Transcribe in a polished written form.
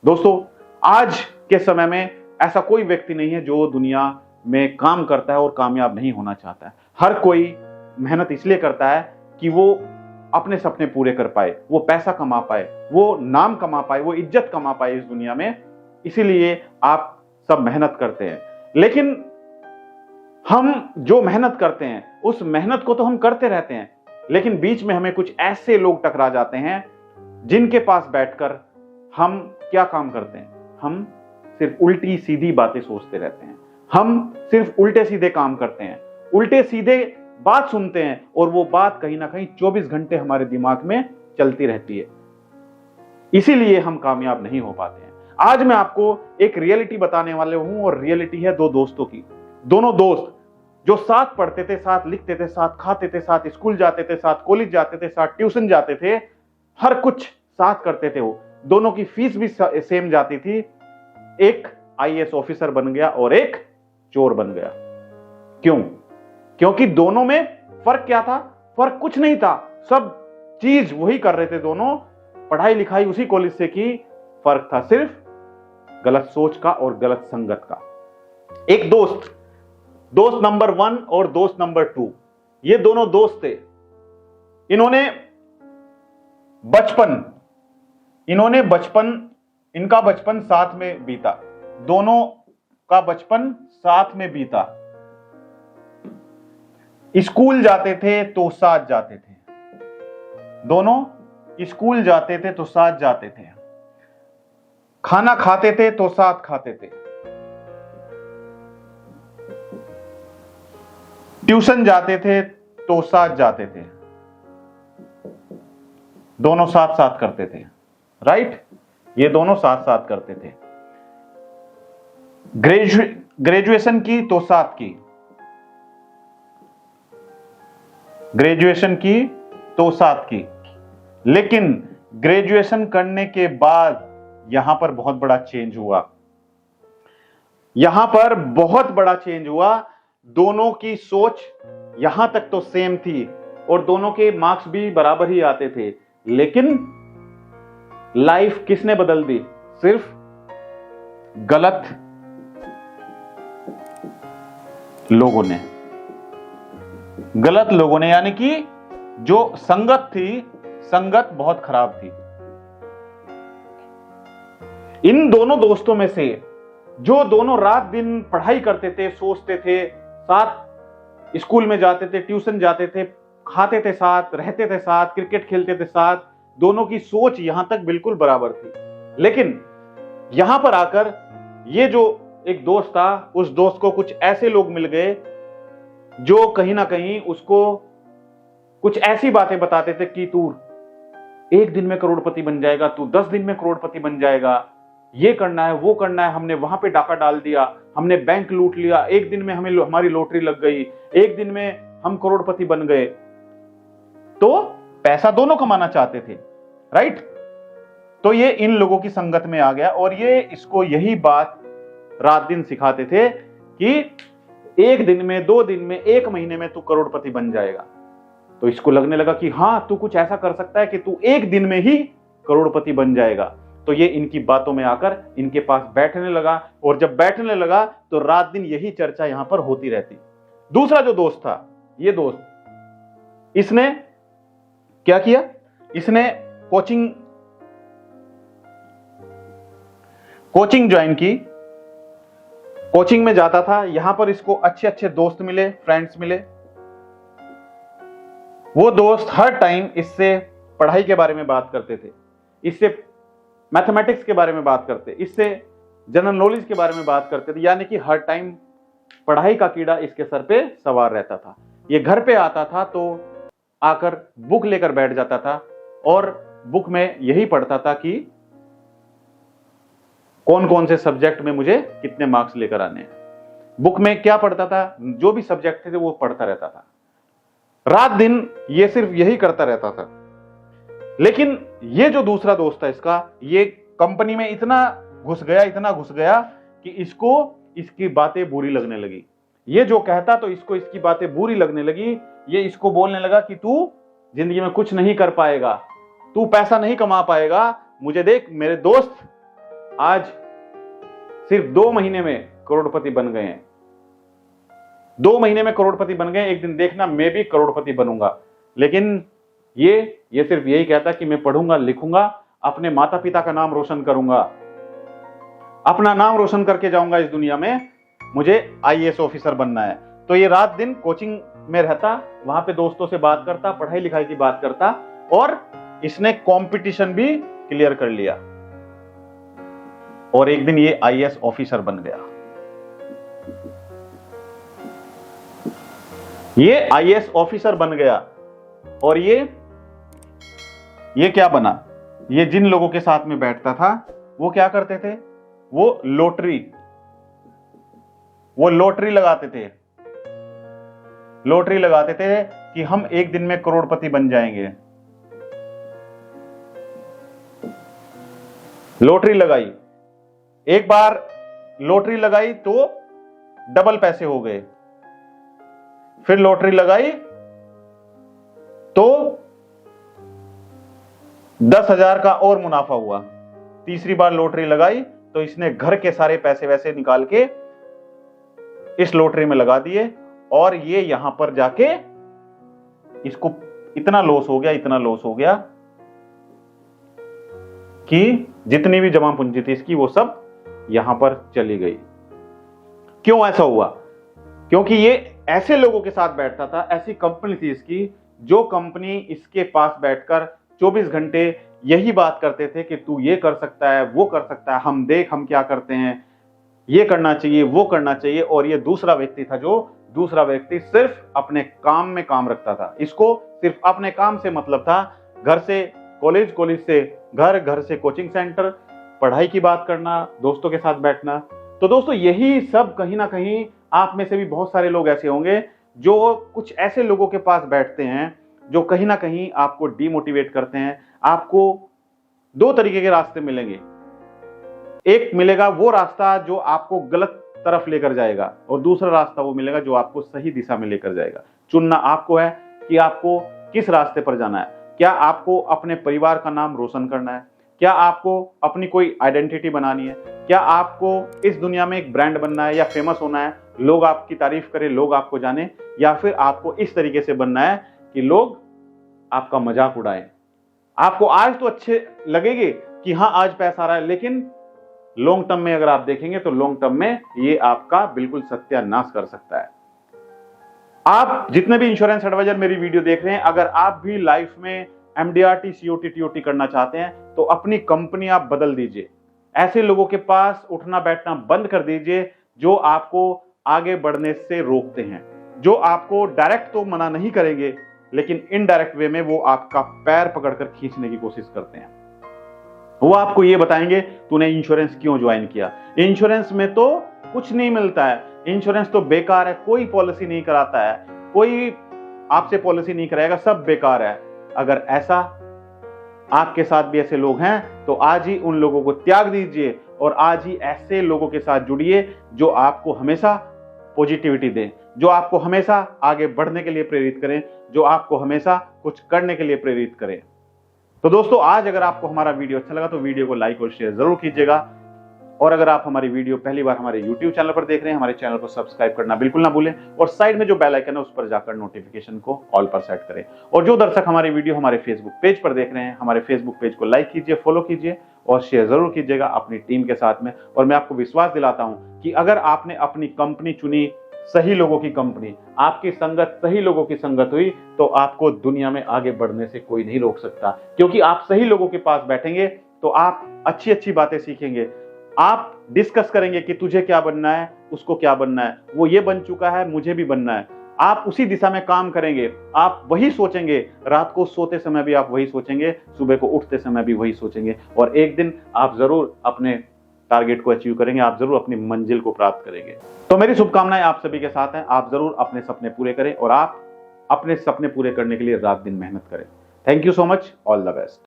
दोस्तों, आज के समय में ऐसा कोई व्यक्ति नहीं है जो दुनिया में काम करता है और कामयाब नहीं होना चाहता है। हर कोई मेहनत इसलिए करता है कि वो अपने सपने पूरे कर पाए, वो पैसा कमा पाए, वो नाम कमा पाए, वो इज्जत कमा पाए इस दुनिया में। इसीलिए आप सब मेहनत करते हैं। लेकिन हम जो मेहनत करते हैं उस मेहनत को तो हम करते रहते हैं, लेकिन बीच में हमें कुछ ऐसे लोग टकरा जाते हैं जिनके पास बैठकर हम क्या काम करते हैं? हम सिर्फ उल्टी सीधी बातें सोचते रहते हैं। हम सिर्फ उल्टे सीधे काम करते हैं, उल्टे सीधे बात सुनते हैं और वो बात कहीं ना कहीं 24 घंटे हमारे दिमाग में चलती रहती है। इसीलिए हम कामयाब नहीं हो पाते हैं। आज मैं आपको एक रियलिटी बताने वाले हूं और रियलिटी है दो दोस्तों की। दोनों दोस्त जो साथ पढ़ते थे, साथ लिखते थे, साथ खाते थे, साथ स्कूल जाते थे, साथ कॉलेज जाते थे, साथ ट्यूशन जाते थे, हर कुछ साथ करते थे। वो दोनों की फीस भी सेम जाती थी। एक आईएएस ऑफिसर बन गया और एक चोर बन गया। क्यों? क्योंकि दोनों में फर्क क्या था? फर्क कुछ नहीं था, सब चीज वही कर रहे थे दोनों, पढ़ाई लिखाई उसी कॉलेज से की। फर्क था सिर्फ गलत सोच का और गलत संगत का। एक दोस्त नंबर 1 और दोस्त नंबर 2, ये दोनों दोस्त थे। इनका बचपन साथ में बीता, दोनों का बचपन साथ में बीता। स्कूल जाते थे तो साथ जाते थे, दोनों स्कूल जाते थे तो साथ जाते थे, खाना खाते थे तो साथ खाते थे, ट्यूशन जाते थे तो साथ जाते थे, दोनों साथ साथ करते थे। राइट? ये दोनों साथ साथ करते थे। ग्रेजुएशन की तो साथ की, ग्रेजुएशन की तो साथ की, लेकिन ग्रेजुएशन करने के बाद यहां पर बहुत बड़ा चेंज हुआ। यहां पर बहुत बड़ा चेंज हुआ। दोनों की सोच यहां तक तो सेम थी और दोनों के मार्क्स भी बराबर ही आते थे, लेकिन लाइफ किसने बदल दी? सिर्फ गलत लोगों ने। गलत लोगों ने, यानी कि जो संगत थी, संगत बहुत खराब थी। इन दोनों दोस्तों में से जो दोनों रात दिन पढ़ाई करते थे, सोचते थे, साथ स्कूल में जाते थे, ट्यूशन जाते थे, खाते थे साथ, रहते थे साथ, क्रिकेट खेलते थे साथ, दोनों की सोच यहां तक बिल्कुल बराबर थी। लेकिन यहां पर आकर ये जो एक दोस्त था, उस दोस्त को कुछ ऐसे लोग मिल गए जो कहीं ना कहीं उसको कुछ ऐसी बातें बताते थे कि तू 1 दिन में करोड़पति बन जाएगा, तू 10 दिन में करोड़पति बन जाएगा, ये करना है, वो करना है, हमने वहां पे डाका डाल दिया, हमने बैंक लूट लिया, 1 दिन में हमारी लॉटरी लग गई, 1 दिन में हम करोड़पति बन गए। तो पैसा दोनों कमाना चाहते थे। राइट? तो ये इन लोगों की संगत में आ गया और ये इसको यही बात रात दिन सिखाते थे कि 1 दिन में, 2 दिन में, 1 महीने में तू करोड़पति बन जाएगा। तो इसको लगने लगा कि हां, तू कुछ ऐसा कर सकता है कि तू 1 दिन में ही करोड़पति बन जाएगा। तो ये इनकी बातों में आकर इनके पास बैठने लगा और जब बैठने लगा तो रात दिन यही चर्चा यहां पर होती रहती। दूसरा जो दोस्त था, ये दोस्त, इसने क्या किया? इसने कोचिंग ज्वाइन की। कोचिंग में जाता था, यहां पर इसको अच्छे अच्छे दोस्त मिले, फ्रेंड्स मिले। वो दोस्त हर टाइम इससे पढ़ाई के बारे में बात करते थे, इससे मैथमेटिक्स के बारे में बात करते, इससे जनरल नॉलेज के बारे में बात करते थे, यानी कि हर टाइम पढ़ाई का कीड़ा इसके सर पे सवार रहता था। ये घर पे आता था तो आकर बुक लेकर बैठ जाता था और बुक में यही पढ़ता था कि कौन कौन से सब्जेक्ट में मुझे कितने मार्क्स लेकर आने हैं। बुक में क्या पढ़ता था? जो भी सब्जेक्ट थे वो पढ़ता रहता था। रात दिन ये सिर्फ यही करता रहता था। लेकिन ये जो दूसरा दोस्त था इसका, ये कंपनी में इतना घुस गया कि इसको इसकी बातें बुरी लगने लगी। ये जो कहता तो इसको इसकी बातें बुरी लगने लगी। ये इसको बोलने लगा कि तू जिंदगी में कुछ नहीं कर पाएगा, तू पैसा नहीं कमा पाएगा, मुझे देख, मेरे दोस्त आज सिर्फ 2 महीने में करोड़पति बन गए हैं। 2 महीने में करोड़पति बन गए। एक दिन देखना मैं भी करोड़पति बनूंगा। लेकिन ये सिर्फ यही कहता है कि मैं पढ़ूंगा, लिखूंगा, अपने माता पिता का नाम रोशन करूंगा, अपना नाम रोशन करके जाऊंगा इस दुनिया में, मुझे आईएएस ऑफिसर बनना है। तो ये रात दिन कोचिंग में रहता, वहां पे दोस्तों से बात करता, पढ़ाई लिखाई की बात करता, और इसने कंपटीशन भी क्लियर कर लिया और एक दिन ये आईएएस ऑफिसर बन गया। ये आईएएस ऑफिसर बन गया और ये क्या बना? ये जिन लोगों के साथ में बैठता था वो क्या करते थे? वो लॉटरी लगाते थे। लॉटरी लगाते थे कि हम एक दिन में करोड़पति बन जाएंगे। लॉटरी लगाई, एक बार लॉटरी लगाई तो डबल पैसे हो गए, फिर लॉटरी लगाई तो 10,000 का और मुनाफा हुआ। तीसरी बार लॉटरी लगाई तो इसने घर के सारे पैसे वैसे निकाल के इस लॉटरी में लगा दिए और ये यहां पर जाके इसको इतना लॉस हो गया कि जितनी भी जमा पूंजी थी इसकी वो सब यहां पर चली गई। क्यों ऐसा हुआ? क्योंकि ये ऐसे लोगों के साथ बैठता था, ऐसी कंपनी थी इसकी, जो कंपनी इसके पास बैठकर 24 घंटे यही बात करते थे कि तू ये कर सकता है, वो कर सकता है, हम देख हम क्या करते हैं, ये करना चाहिए, वो करना चाहिए। और ये दूसरा व्यक्ति था, जो दूसरा व्यक्ति सिर्फ अपने काम में काम रखता था। इसको सिर्फ अपने काम से मतलब था। घर से कॉलेज, कॉलेज से घर, घर से कोचिंग सेंटर, पढ़ाई की बात करना, दोस्तों के साथ बैठना। तो दोस्तों यही सब कहीं ना कहीं आप में से भी बहुत सारे लोग ऐसे होंगे जो कुछ ऐसे लोगों के पास बैठते हैं जो कहीं ना कहीं आपको डिमोटिवेट करते हैं। आपको 2 तरीके के रास्ते मिलेंगे। एक मिलेगा वो रास्ता जो आपको गलत तरफ लेकर जाएगा और दूसरा रास्ता वो मिलेगा जो आपको सही दिशा में लेकर जाएगा। चुनना आपको है कि आपको किस रास्ते पर जाना है। क्या आपको अपने परिवार का नाम रोशन करना है? क्या आपको अपनी कोई आइडेंटिटी बनानी है? क्या आपको इस दुनिया में एक ब्रांड बनना है या फेमस होना है, लोग आपकी तारीफ करें, लोग आपको जाने? या फिर आपको इस तरीके से बनना है कि लोग आपका मजाक उड़ाएं? आपको आज तो अच्छे लगेंगे कि हाँ आज पैसा आ रहा है, लेकिन लॉन्ग टर्म में अगर आप देखेंगे तो लॉन्ग टर्म में ये आपका बिल्कुल सत्यानाश कर सकता है। आप जितने भी इंश्योरेंस एडवाइजर मेरी वीडियो देख रहे हैं, अगर आप भी लाइफ में एमडीआरटी, सीओटी, टीओटी करना चाहते हैं तो अपनी कंपनी आप बदल दीजिए। ऐसे लोगों के पास उठना बैठना बंद कर दीजिए जो आपको आगे बढ़ने से रोकते हैं, जो आपको डायरेक्ट तो मना नहीं करेंगे लेकिन इनडायरेक्ट वे में वो आपका पैर पकड़कर खींचने की कोशिश करते हैं। वो आपको ये बताएंगे तूने इंश्योरेंस क्यों ज्वाइन किया? इंश्योरेंस में तो कुछ नहीं मिलता है, इंश्योरेंस तो बेकार है, कोई पॉलिसी नहीं कराता है, कोई आपसे पॉलिसी नहीं कराएगा, सब बेकार है। अगर ऐसा आपके साथ भी ऐसे लोग हैं तो आज ही उन लोगों को त्याग दीजिए और आज ही ऐसे लोगों के साथ जुड़िए जो आपको हमेशा पॉजिटिविटी दें, जो आपको हमेशा आगे बढ़ने के लिए प्रेरित करें, जो आपको हमेशा कुछ करने के लिए प्रेरित करें। तो दोस्तों आज अगर आपको हमारा वीडियो अच्छा लगा तो वीडियो को लाइक और शेयर जरूर कीजिएगा। और अगर आप हमारी वीडियो पहली बार हमारे YouTube चैनल पर देख रहे हैं, हमारे चैनल को सब्सक्राइब करना बिल्कुल ना भूलें और साइड में जो बेल आइकन है उस पर जाकर नोटिफिकेशन को ऑल पर सेट करें। और जो दर्शक हमारी वीडियो हमारे फेसबुक पेज पर देख रहे हैं, हमारे फेसबुक पेज को लाइक कीजिए, फॉलो कीजिए और शेयर जरूर कीजिएगा अपनी टीम के साथ में। और मैं आपको विश्वास दिलाता हूं कि अगर आपने अपनी कंपनी चुनी, सही लोगों की कंपनी, आपकी संगत सही लोगों की संगत हुई, तो आपको दुनिया में आगे बढ़ने से कोई नहीं रोक सकता। क्योंकि आप सही लोगों के पास बैठेंगे तो आप अच्छी अच्छी बातें सीखेंगे, आप डिस्कस करेंगे कि तुझे क्या बनना है, उसको क्या बनना है, वो ये बन चुका है, मुझे भी बनना है। आप उसी दिशा में काम करेंगे, आप वही सोचेंगे, रात को सोते समय भी आप वही सोचेंगे, सुबह को उठते समय भी वही सोचेंगे और एक दिन आप जरूर अपने टारगेट को अचीव करेंगे, आप जरूर अपनी मंजिल को प्राप्त करेंगे। तो मेरी शुभकामनाएं आप सभी के साथ हैं। आप जरूर अपने सपने पूरे करें और आप अपने सपने पूरे करने के लिए रात दिन मेहनत करें। Thank you so much, all the best.